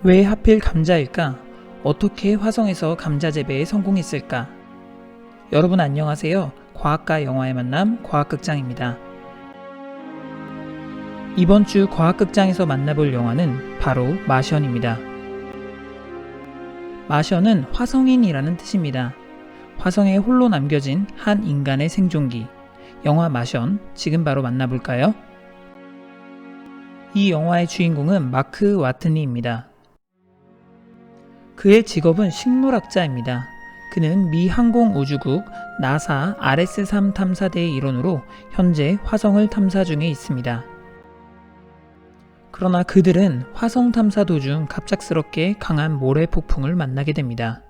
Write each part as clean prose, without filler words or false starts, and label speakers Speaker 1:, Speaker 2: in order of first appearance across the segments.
Speaker 1: 왜 하필 감자일까? 어떻게 화성에서 감자 재배에 성공했을까? 여러분 안녕하세요. 과학과 영화의 만남 과학극장입니다. 이번 주 과학극장에서 만나볼 영화는 바로 마션입니다. 마션은 화성인이라는 뜻입니다. 화성에 홀로 남겨진 한 인간의 생존기. 영화 마션, 지금 바로 만나볼까요? 이 영화의 주인공은 마크 와트니입니다. 그의 직업은 식물학자입니다. 그는 미 항공우주국 나사 RS-3 탐사대의 일원으로 현재 화성을 탐사 중에 있습니다. 그러나 그들은 화성 탐사 도중 갑작스럽게 강한 모래 폭풍을 만나게 됩니다.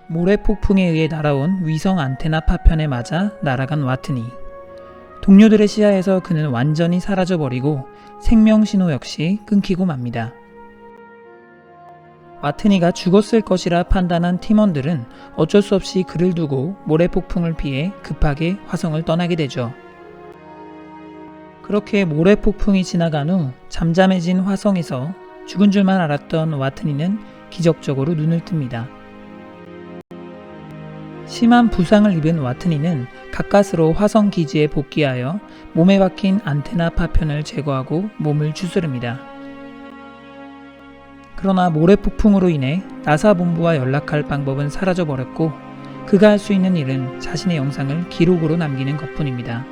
Speaker 1: 모래 폭풍에 의해 날아온 위성 안테나 파편에 맞아 날아간 와트니. 동료들의 시야에서 그는 완전히 사라져버리고 생명 신호 역시 끊기고 맙니다. 와트니가 죽었을 것이라 판단한 팀원들은 어쩔 수 없이 그를 두고 모래 폭풍을 피해 급하게 화성을 떠나게 되죠. 그렇게 모래 폭풍이 지나간 후 잠잠해진 화성에서 죽은 줄만 알았던 와트니는 기적적으로 눈을 뜹니다. 심한 부상을 입은 와트니는 가까스로 화성 기지에 복귀하여 몸에 박힌 안테나 파편을 제거하고 몸을 추스릅니다. 그러나 모래 폭풍으로 인해 나사 본부와 연락할 방법은 사라져버렸고 그가 할 수 있는 일은 자신의 영상을 기록으로 남기는 것뿐입니다.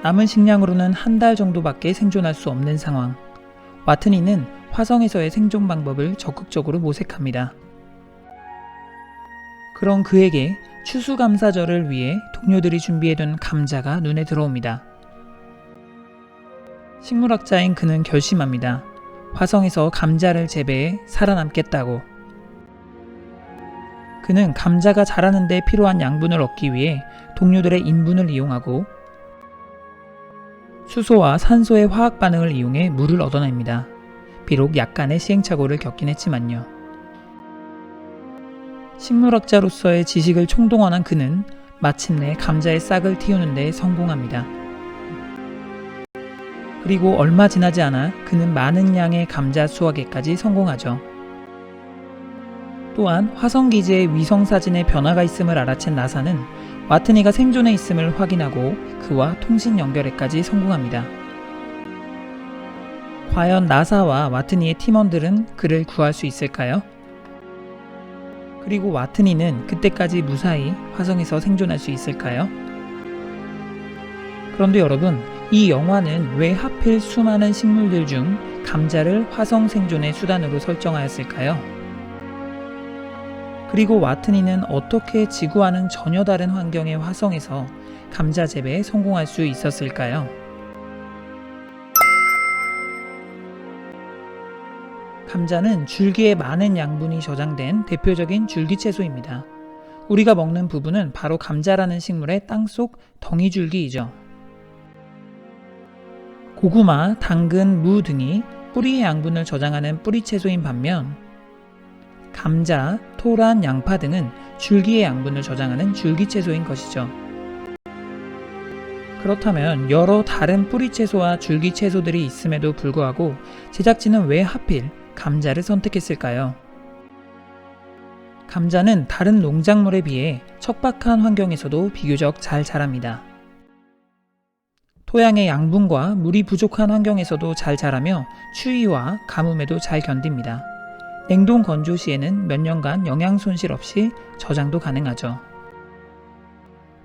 Speaker 1: 남은 식량으로는 한 달 정도밖에 생존할 수 없는 상황. 와트니는 화성에서의 생존 방법을 적극적으로 모색합니다. 그런 그에게 추수감사절을 위해 동료들이 준비해둔 감자가 눈에 들어옵니다. 식물학자인 그는 결심합니다. 화성에서 감자를 재배해 살아남겠다고. 그는 감자가 자라는 데 필요한 양분을 얻기 위해 동료들의 인분을 이용하고 수소와 산소의 화학 반응을 이용해 물을 얻어냅니다. 비록 약간의 시행착오를 겪긴 했지만요. 식물학자로서의 지식을 총동원한 그는 마침내 감자의 싹을 틔우는 데 성공합니다. 그리고 얼마 지나지 않아 그는 많은 양의 감자 수확에까지 성공하죠. 또한 화성기지의 위성사진에 변화가 있음을 알아챈 나사는 와트니가 생존해 있음을 확인하고 그와 통신 연결에까지 성공합니다. 과연 나사와 와트니의 팀원들은 그를 구할 수 있을까요? 그리고 와트니는 그때까지 무사히 화성에서 생존할 수 있을까요? 그런데 여러분, 이 영화는 왜 하필 수많은 식물들 중 감자를 화성 생존의 수단으로 설정하였을까요? 그리고 와트니는 어떻게 지구와는 전혀 다른 환경의 화성에서 감자 재배에 성공할 수 있었을까요? 감자는 줄기에 많은 양분이 저장된 대표적인 줄기채소입니다. 우리가 먹는 부분은 바로 감자라는 식물의 땅속 덩이줄기이죠. 고구마, 당근, 무 등이 뿌리의 양분을 저장하는 뿌리채소인 반면 감자, 토란, 양파 등은 줄기의 양분을 저장하는 줄기채소인 것이죠. 그렇다면 여러 다른 뿌리채소와 줄기채소들이 있음에도 불구하고 제작진은 왜 하필 감자를 선택했을까요? 감자는 다른 농작물에 비해 척박한 환경에서도 비교적 잘 자랍니다. 토양의 양분과 물이 부족한 환경에서도 잘 자라며 추위와 가뭄에도 잘 견딥니다. 냉동 건조 시에는 몇 년간 영양 손실 없이 저장도 가능하죠.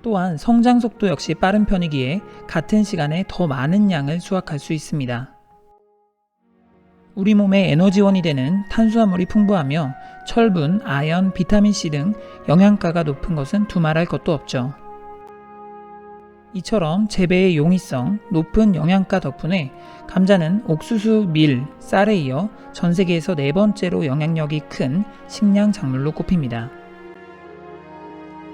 Speaker 1: 또한 성장 속도 역시 빠른 편이기에 같은 시간에 더 많은 양을 수확할 수 있습니다. 우리 몸의 에너지원이 되는 탄수화물이 풍부하며 철분, 아연, 비타민C 등 영양가가 높은 것은 두말할 것도 없죠. 이처럼 재배의 용이성, 높은 영양가 덕분에 감자는 옥수수, 밀, 쌀에 이어 전 세계에서 네 번째로 영향력이 큰 식량 작물로 꼽힙니다.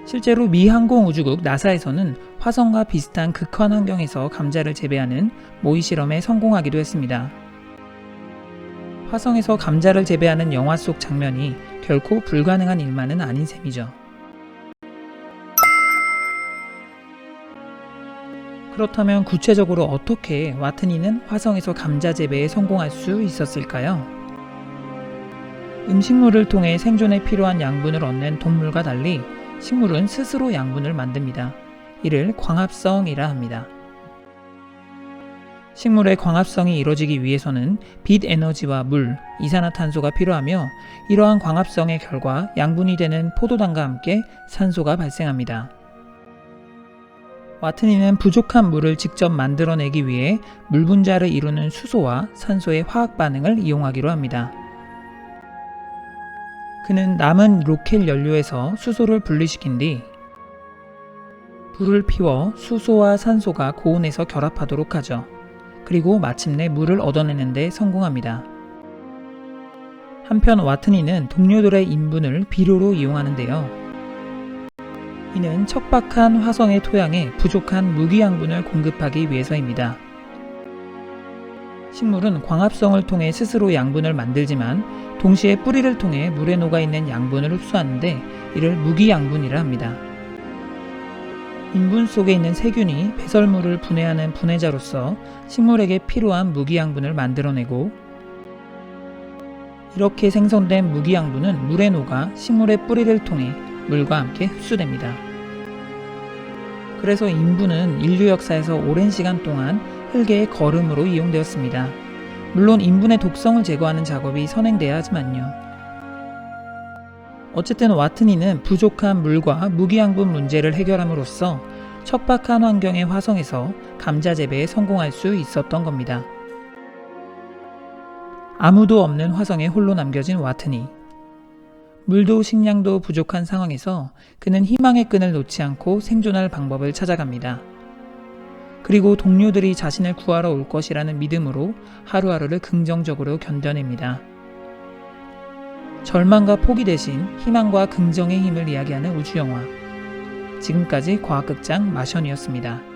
Speaker 1: 실제로 미 항공우주국 나사에서는 화성과 비슷한 극한 환경에서 감자를 재배하는 모의 실험에 성공하기도 했습니다. 화성에서 감자를 재배하는 영화 속 장면이 결코 불가능한 일만은 아닌 셈이죠. 그렇다면 구체적으로 어떻게 와트니는 화성에서 감자 재배에 성공할 수 있었을까요? 음식물을 통해 생존에 필요한 양분을 얻는 동물과 달리 식물은 스스로 양분을 만듭니다. 이를 광합성이라 합니다. 식물의 광합성이 이루어지기 위해서는 빛 에너지와 물, 이산화탄소가 필요하며 이러한 광합성의 결과 양분이 되는 포도당과 함께 산소가 발생합니다. 와트니는 부족한 물을 직접 만들어내기 위해 물 분자를 이루는 수소와 산소의 화학 반응을 이용하기로 합니다. 그는 남은 로켓 연료에서 수소를 분리시킨 뒤 불을 피워 수소와 산소가 고온에서 결합하도록 하죠. 그리고 마침내 물을 얻어내는 데 성공합니다. 한편 와트니는 동료들의 인분을 비료로 이용하는데요. 이는 척박한 화성의 토양에 부족한 무기양분을 공급하기 위해서입니다. 식물은 광합성을 통해 스스로 양분을 만들지만 동시에 뿌리를 통해 물에 녹아있는 양분을 흡수하는데 이를 무기양분이라 합니다. 인분 속에 있는 세균이 배설물을 분해하는 분해자로서 식물에게 필요한 무기양분을 만들어내고 이렇게 생성된 무기양분은 물에 녹아 식물의 뿌리를 통해 물과 함께 흡수됩니다. 그래서 인분은 인류 역사에서 오랜 시간 동안 흙의 거름으로 이용되었습니다. 물론 인분의 독성을 제거하는 작업이 선행돼야 하지만요. 어쨌든 와트니는 부족한 물과 무기양분 문제를 해결함으로써 척박한 환경의 화성에서 감자 재배에 성공할 수 있었던 겁니다. 아무도 없는 화성에 홀로 남겨진 와트니. 물도 식량도 부족한 상황에서 그는 희망의 끈을 놓지 않고 생존할 방법을 찾아갑니다. 그리고 동료들이 자신을 구하러 올 것이라는 믿음으로 하루하루를 긍정적으로 견뎌냅니다. 절망과 포기 대신 희망과 긍정의 힘을 이야기하는 우주영화. 지금까지 과학극장 마션이었습니다.